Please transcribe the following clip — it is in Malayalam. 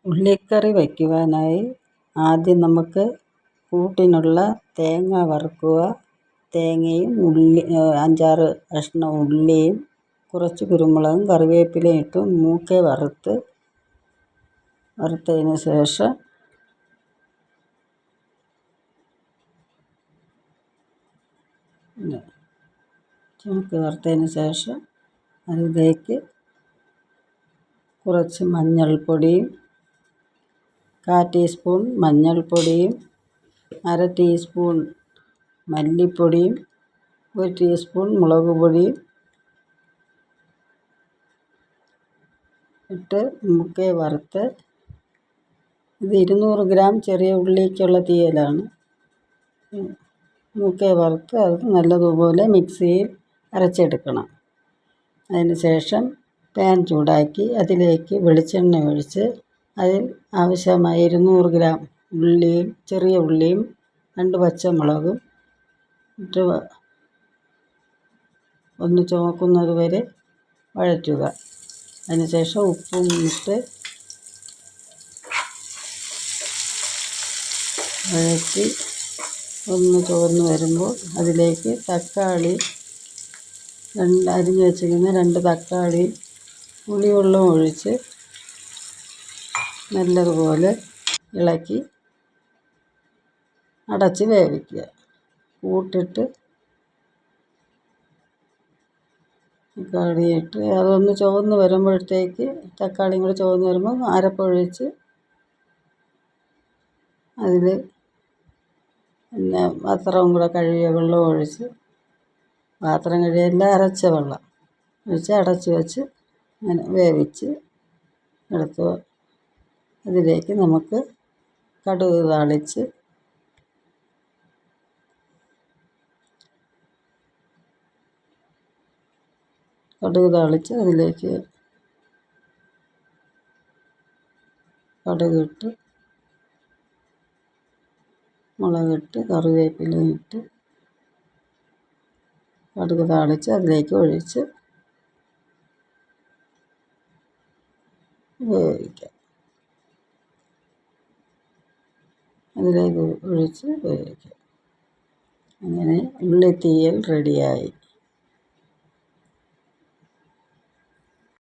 ഉള്ളിക്കറി വയ്ക്കുവാനായി ആദ്യം നമുക്ക് കൂട്ടിനുള്ള തേങ്ങ വറുക്കുക. തേങ്ങയും അഞ്ചാറ് കഷ്ണം ഉള്ളിയും കുറച്ച് കുരുമുളകും കറിവേപ്പിലയും ഇട്ട് മൂക്കെ വറുത്തതിന് ശേഷം അതിലേക്ക് കുറച്ച് മഞ്ഞൾപ്പൊടിയും 1/4 ടീസ്പൂൺ മഞ്ഞൾപ്പൊടിയും 1/2 ടീസ്പൂൺ മല്ലിപ്പൊടിയും 1 ടീസ്പൂൺ മുളക് പൊടിയും ഇട്ട് മൂക്കെ വറുത്ത് ഇത് 200 ഗ്രാം ചെറിയ ഉള്ളിക്കുള്ള തീയലാണ്. മൂക്കെ വറുത്ത് അത് നല്ലതുപോലെ മിക്സിയിൽ അരച്ചെടുക്കണം. അതിന് ശേഷം പാൻ ചൂടാക്കി അതിലേക്ക് വെളിച്ചെണ്ണ ഒഴിച്ച് അതിൽ ആവശ്യമായ 200 ഗ്രാം ഉള്ളിയും ചെറിയ ഉള്ളിയും 2 പച്ചമുളകും ഇട്ട് ഒന്ന് ചുവക്കുന്നത് വരെ വഴറ്റുക. അതിന് ശേഷം ഉപ്പും ഇട്ട് വഴറ്റി ഒന്ന് ചുവന്ന് വരുമ്പോൾ അതിലേക്ക് തക്കാളി അരിഞ്ഞ് വെച്ചിരിക്കുന്ന 2 തക്കാളി പുളിവെള്ളം ഒഴിച്ച് നല്ലതുപോലെ ഇളക്കി അടച്ച് വേവിക്കുക. കൂട്ടിട്ട് തക്കാളിയിട്ട് അതൊന്ന് ചുവന്ന് വരുമ്പോഴത്തേക്ക് തക്കാളിയും കൂടെ ചുവന്ന് വരുമ്പോൾ അരപ്പൊഴിച്ച് അതിൽ പിന്നെ പാത്രം കൂടെ കഴുകിയ വെള്ളം ഒഴിച്ച് പാത്രം കഴുകിയല്ല അരച്ച വെള്ളം ഒഴിച്ച് അടച്ച് വെച്ച് അങ്ങനെ വേവിച്ച് എടുത്ത് അതിലേക്ക് നമുക്ക് കടുക് താളിച്ച് അതിലേക്ക് കടുകിട്ട് മുളകിട്ട് കറിവേപ്പിലയും ഇട്ട് കടുക് താളിച്ച് അതിലേക്ക് ഒഴിച്ച് വേവിക്കാം. അതിലേക്ക് ഒഴിച്ച് വേവിക്കാം. അങ്ങനെ ഉള്ളിത്തീയൽ റെഡിയായി.